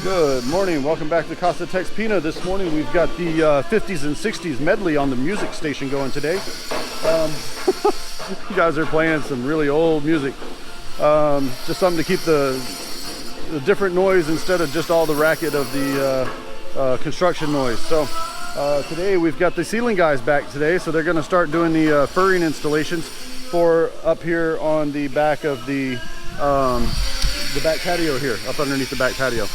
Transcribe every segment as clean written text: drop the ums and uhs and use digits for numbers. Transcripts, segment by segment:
Good morning, welcome back to Casa.texpina. This morning we've got the 50s and 60s medley on the music station going today. You guys are playing some really old music. Just something to keep the different noise instead of just all the racket of the construction noise. So today we've got the ceiling guys back today, so they're going to start doing the furring installations for up here on the back of the back patio here, up underneath the back patio.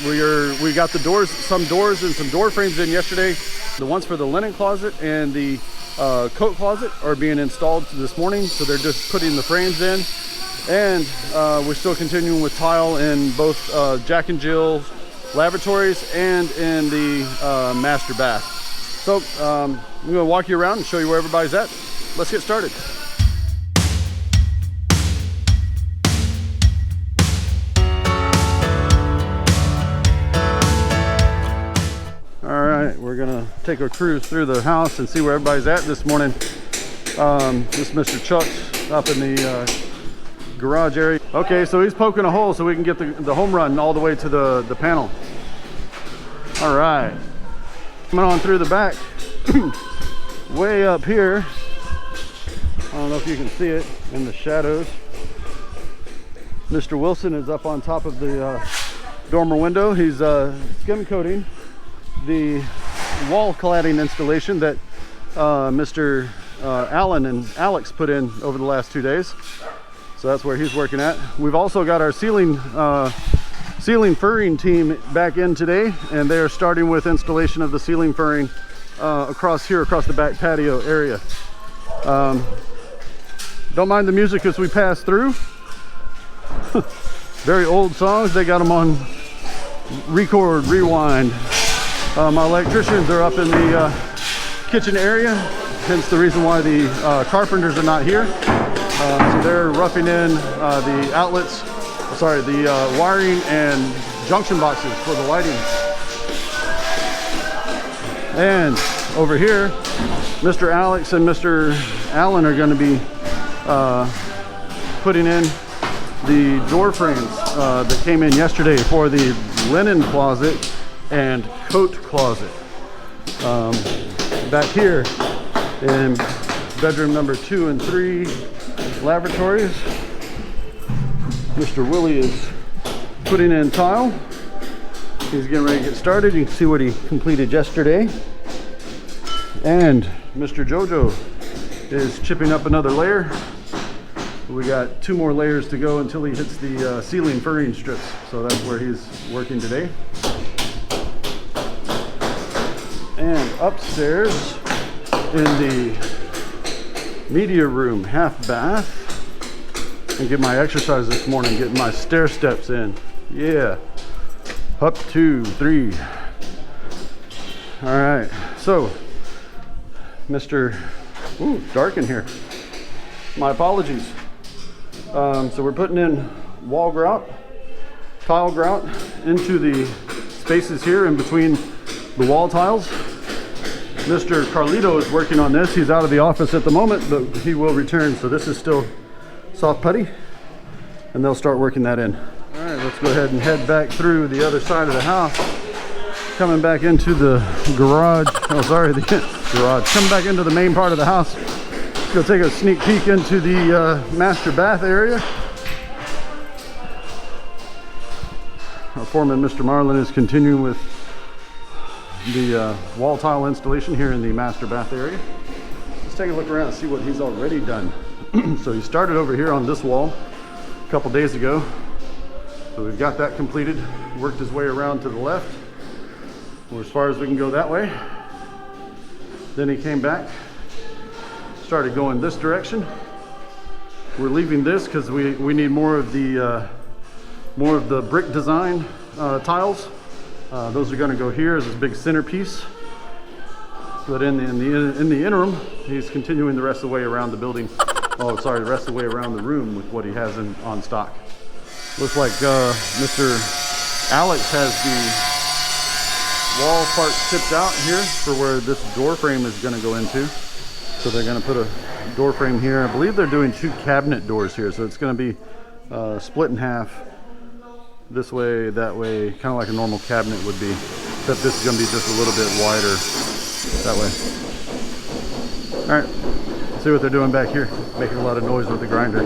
We got the doors, some doors and some door frames in yesterday. The ones for the linen closet and the coat closet are being installed this morning, so they're just putting the frames in. And we're still continuing with tile in both Jack and Jill lavatories and in the master bath. So I'm going to walk you around and show you where everybody's at. Let's get started. We're gonna take a cruise through the house and see where everybody's at this morning. This Mr. Chuck's up in the garage area. Okay, so he's poking a hole so we can get the home run all the way to the panel. All right, coming on through the back, way up here. I don't know if you can see it in the shadows. Mr. Wilson is up on top of the dormer window. He's skim coating the wall cladding installation that Mr. Allen and Alex put in over the last 2 days. So that's where he's working at. We've also got our ceiling furring team back in today, and they are starting with installation of the ceiling furring across the back patio area. Don't mind the music as we pass through. Very old songs. They got them on record, rewind. My electricians are up in the kitchen area, hence the reason why the carpenters are not here. So they're roughing in the outlets, the wiring and junction boxes for the lighting. And over here, Mr. Alex and Mr. Allen are going to be putting in the door frames that came in yesterday for the linen closet and coat closet. Back here in bedroom number 2 and 3 lavatories, Mr. Willie is putting in tile. He's getting ready to get started. You can see what he completed yesterday. And Mr. Jojo is chipping up another layer. We got 2 more layers to go until he hits the ceiling furring strips. So that's where he's working today. And upstairs in the media room, half bath, and get my exercise this morning, getting my stair steps in. Yeah, up 2, 3. All right, so ooh, dark in here. My apologies. So we're putting in wall grout, tile grout into the spaces here in between the wall tiles. Mr. Carlito is working on this. He's out of the office at the moment, but he will return. So this is still soft putty, and they'll start working that in. All right, let's go ahead and head back through the other side of the house. Coming back into the garage. Oh, sorry, the garage. Coming back into the main part of the house. Let's go take a sneak peek into the master bath area. Our foreman, Mr. Marlin, is continuing with the wall tile installation here in the master bath area. Let's take a look around and see what he's already done. So he started over here on this wall a couple days ago. So we've got that completed. Worked his way around to the left, or as far as we can go that way. Then he came back, started going this direction. We're leaving this because we need more of the brick design tiles. Those are going to go here as this big centerpiece. But in the interim, he's continuing the rest of the way around the building. Oh, sorry, the rest of the way around the room with what he has on stock. Looks like Mr. Alex has the wall part tipped out here for where this door frame is going to go into. So they're going to put a door frame here. I believe they're doing 2 cabinet doors here, so it's going to be split in half. this way, that way, kind of like a normal cabinet would be, except this is going to be just a little bit wider that way. All right, let's see what they're doing back here. Making a lot of noise with the grinder.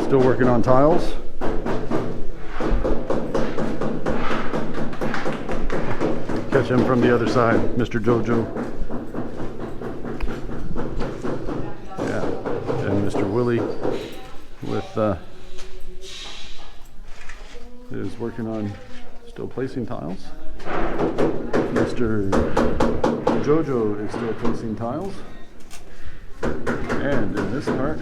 Still working on tiles. Catch him from the other side, Mr. Jojo. Yeah, and Mr. Willie with is working on still placing tiles. Mr. Jojo is still placing tiles. And in this part,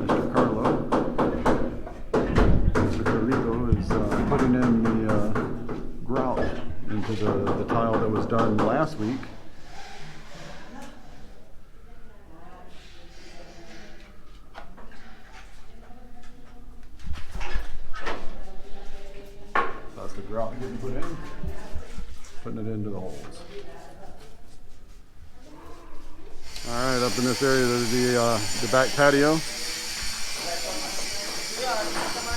Mr. Carlito is putting in the grout into the tile that was done last week. That's the grout getting put in, putting it into the holes. All right, up in this area, there's the back patio.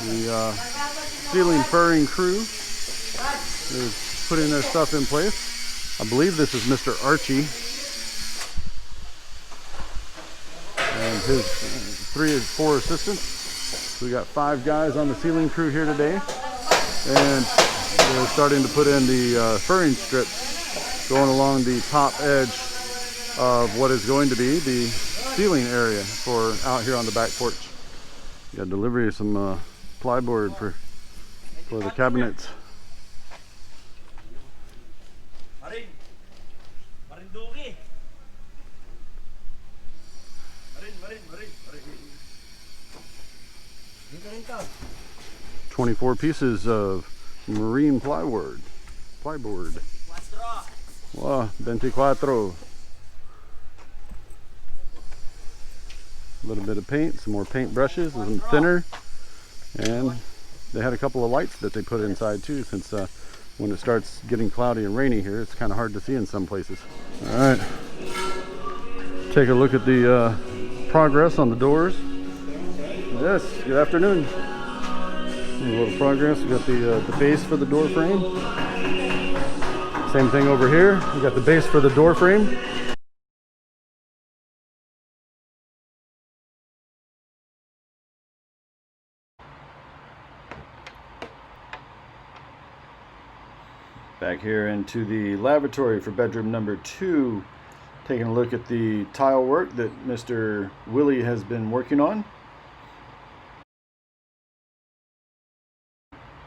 The ceiling furring crew is putting their stuff in place. I believe this is Mr. Archie and his 3 or 4 assistants. We got 5 guys on the ceiling crew here today, and they're starting to put in the furring strips going along the top edge of what is going to be the ceiling area for out here on the back porch. You got delivery of some plyboard for the cabinets. Marinduki. 24 pieces of marine plyboard. Wow, 24. A little bit of paint, some more paint brushes, some thinner, and they had a couple of lights that they put inside too, since when it starts getting cloudy and rainy here, it's kind of hard to see in some places. All right, take a look at the progress on the doors. Yes, good afternoon. A little progress. We got the base for the door frame. Same thing over here. We got the base for the door frame. Back here into the lavatory for bedroom number 2, taking a look at the tile work that Mr. Willie has been working on.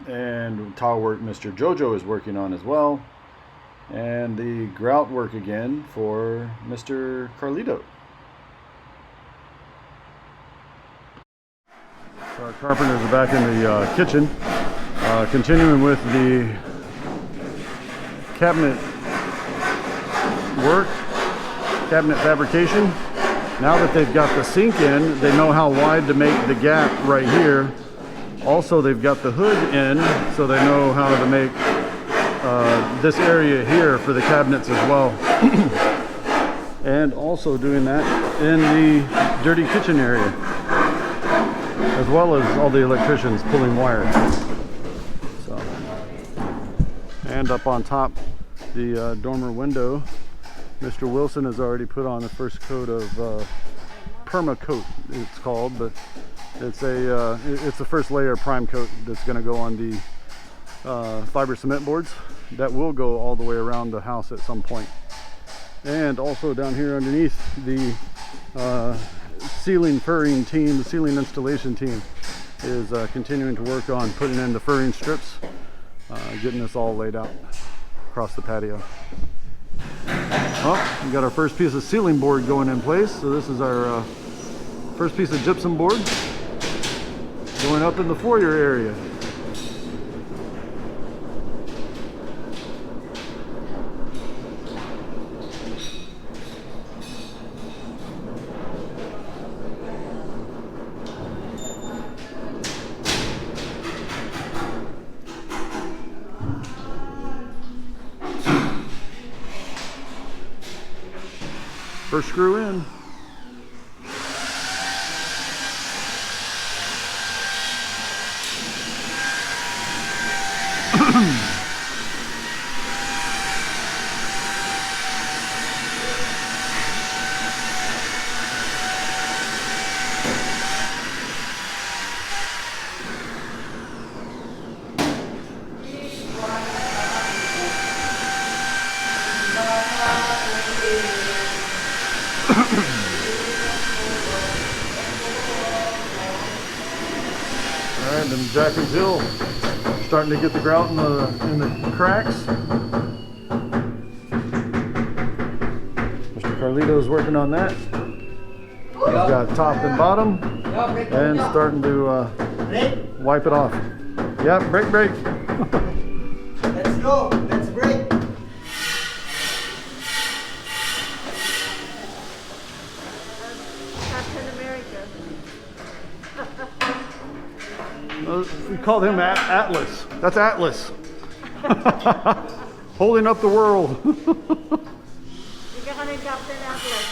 And tile work Mr. Jojo is working on as well. And the grout work again for Mr. Carlito. So our carpenters are back in the kitchen, continuing with the cabinet work, cabinet fabrication. Now that they've got the sink in, they know how wide to make the gap right here. Also, they've got the hood in, so they know how to make this area here for the cabinets as well. And also doing that in the dirty kitchen area, as well as all the electricians pulling wire. So, and up on top, the dormer window, Mr. Wilson has already put on the first coat of perma coat, it's called, but it's the first layer of prime coat that's going to go on the fiber cement boards that will go all the way around the house at some point. And also down here underneath, the ceiling furring team, the ceiling installation team, is continuing to work on putting in the furring strips, getting this all laid out across the patio. Well, we got our first piece of ceiling board going in place. So this is our first piece of gypsum board going up in the foyer area. First screw in. Alright, then Jack and Jill starting to get the grout in the cracks. Mr. Carlito's working on that. He's got top and bottom and starting to wipe it off. Yep, break. Let's go. Let's break. Captain America. We called him Atlas. That's Atlas. Holding up the world. Bigyan ka ng Captain Atlas.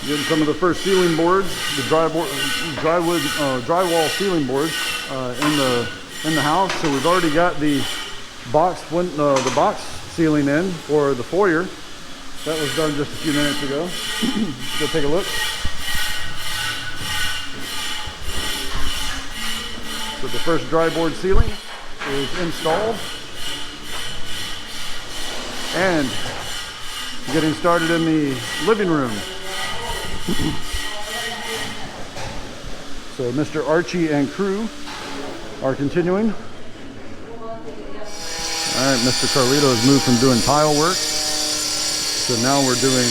Getting some of the first ceiling boards, the drywall ceiling boards in the house. So we've already got the box ceiling in for the foyer. That was done just a few minutes ago. Let's go take a look. So the first dryboard ceiling is installed and getting started in the living room. So Mr. Archie and crew are continuing. All right, Mr. Carlito has moved from doing tile work, so now we're doing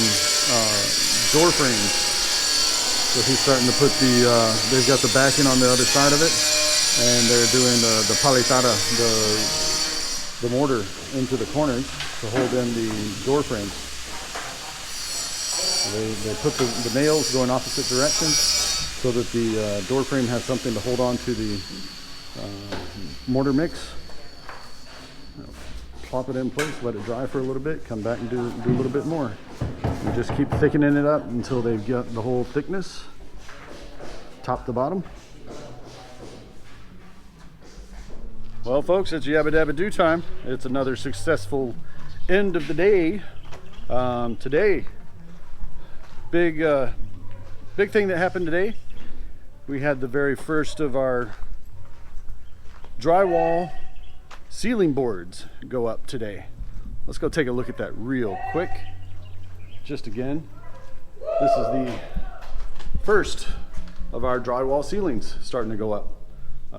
door frames. So he's starting to put they've got the backing on the other side of it, and they're doing the palitada, the mortar into the corners to hold in the door frames. They put the nails going opposite directions so that the door frame has something to hold on to the mortar mix. Plop it in place, let it dry for a little bit, come back and do a little bit more. And just keep thickening it up until they've got the whole thickness, top to bottom. Well, folks, it's Yabba Dabba Doo time. It's another successful end of the day. Today, big thing that happened today. We had the very first of our drywall ceiling boards go up today. Let's go take a look at that real quick. Just again, this is the first of our drywall ceilings starting to go up.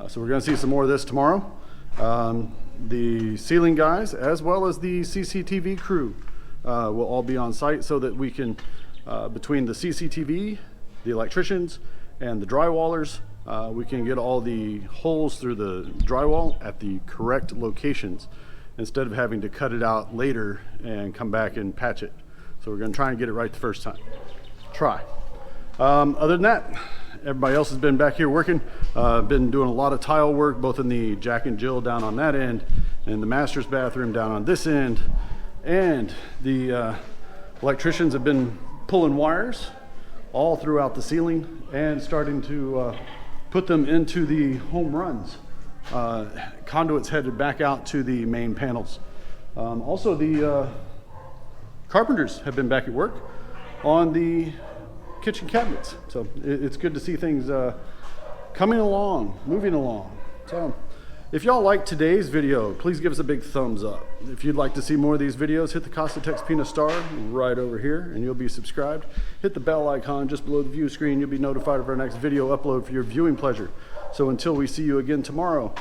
So we're going to see some more of this tomorrow. The ceiling guys, as well as the CCTV crew, will all be on site so that we can, between the CCTV, the electricians, and the drywallers, we can get all the holes through the drywall at the correct locations instead of having to cut it out later and come back and patch it. So we're going to try and get it right the first time. Try. Other than that, everybody else has been back here working. Been doing a lot of tile work, both in the Jack and Jill down on that end and the master's bathroom down on this end. And the electricians have been pulling wires all throughout the ceiling and starting to put them into the home runs. Conduits headed back out to the main panels. Also, the carpenters have been back at work on the kitchen cabinets. So it's good to see things coming along, moving along. So if y'all like today's video, please give us a big thumbs up. If you'd like to see more of these videos, hit the casa.texpina star right over here and you'll be subscribed. Hit the bell icon just below the view screen. You'll be notified of our next video upload for your viewing pleasure. So until we see you again tomorrow,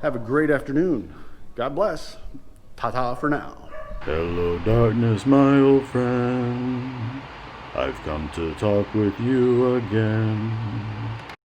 have a great afternoon. God bless. Ta-ta for now. Hello darkness, my old friend. I've come to talk with you again.